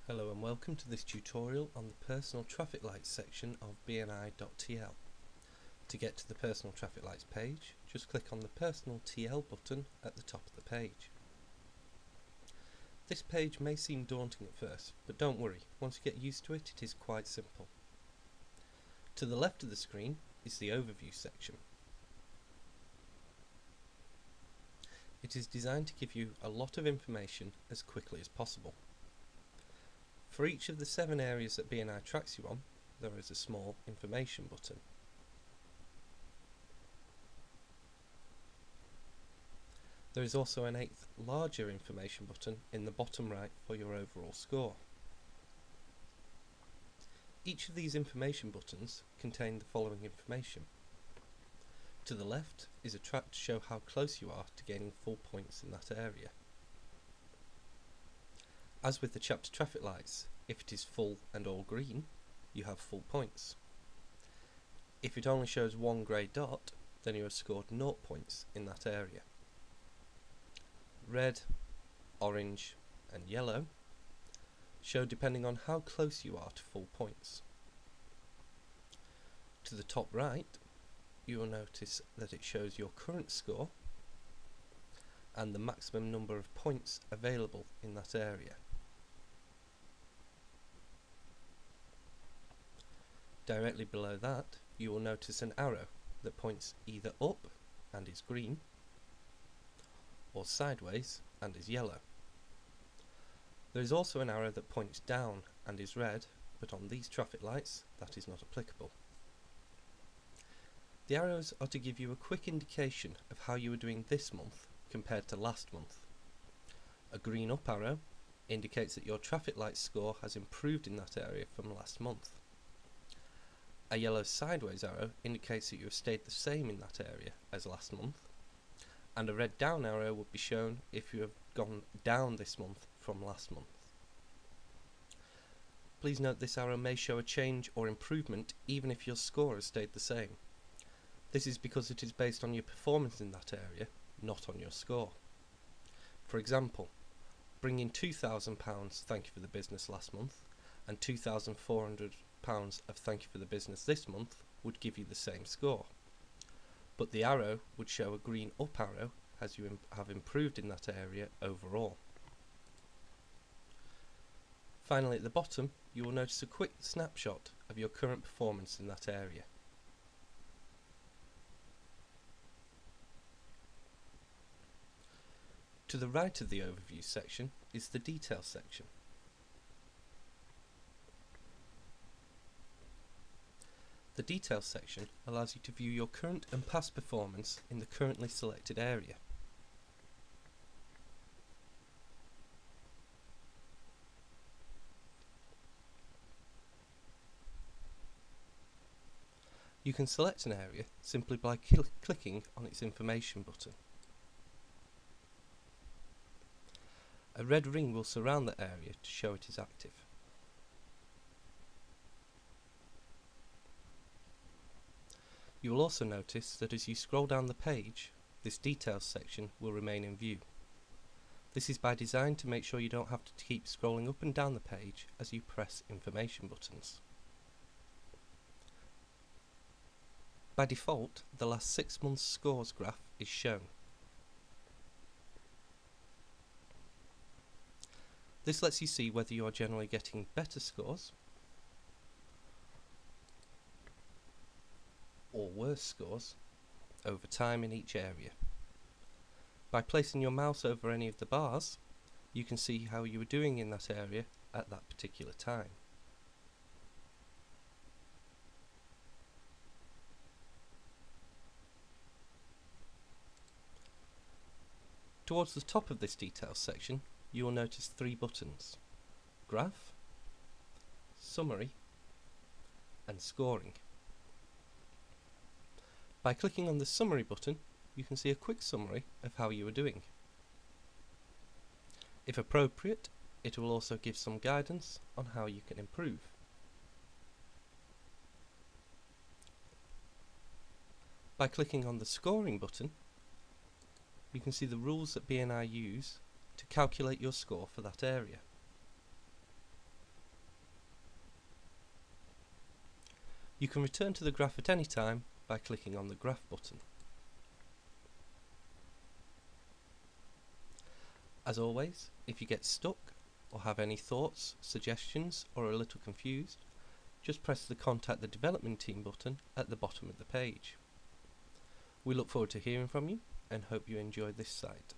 Hello and welcome to this tutorial on the personal traffic lights section of bni.tl. To get to the personal traffic lights page, just click on the personal TL button at the top of the page. This page may seem daunting at first, but don't worry, once you get used to it, it is quite simple. To the left of the screen is the overview section. It is designed to give you a lot of information as quickly as possible. For each of the 7 areas that BNI tracks you on, there is a small information button. There is also an 8th larger information button in the bottom right for your overall score. Each of these information buttons contain the following information. To the left is a track to show how close you are to gaining full points in that area. As with the chapter traffic lights, if it is full and all green, you have full points. If it only shows one grey dot, then you have scored 0 points in that area. Red, orange and yellow show depending on how close you are to full points. To the top right, you will notice that it shows your current score and the maximum number of points available in that area. Directly below that, you will notice an arrow that points either up and is green, or sideways and is yellow. There is also an arrow that points down and is red, but on these traffic lights that is not applicable. The arrows are to give you a quick indication of how you are doing this month compared to last month. A green up arrow indicates that your traffic light score has improved in that area from last month. A yellow sideways arrow indicates that you have stayed the same in that area as last month, and a red down arrow would be shown if you have gone down this month from last month. Please note this arrow may show a change or improvement even if your score has stayed the same. This is because it is based on your performance in that area, not on your score. For example, bringing £2,000 thank you for the business last month and £2,400 of thank you for the business this month would give you the same score, but the arrow would show a green up arrow as you have improved in that area overall. Finally, at the bottom you will notice a quick snapshot of your current performance in that area. To the right of the overview section is the details section. The details section allows you to view your current and past performance in the currently selected area. You can select an area simply by clicking on its information button. A red ring will surround the area to show it is active. You will also notice that as you scroll down the page, this details section will remain in view. This is by design to make sure you don't have to keep scrolling up and down the page as you press information buttons. By default, the last 6 months scores graph is shown. This lets you see whether you are generally getting better scores or worse scores over time in each area. By placing your mouse over any of the bars, you can see how you are doing in that area at that particular time. Towards the top of this details section, you will notice 3 buttons: Graph, Summary, and Scoring. By clicking on the Summary button, you can see a quick summary of how you are doing. If appropriate, it will also give some guidance on how you can improve. By clicking on the Scoring button, you can see the rules that BNI use to calculate your score for that area. You can return to the graph at any time by clicking on the Graph button. As always, if you get stuck or have any thoughts, suggestions, or are a little confused, just press the Contact the Development Team button at the bottom of the page. We look forward to hearing from you and hope you enjoyed this site.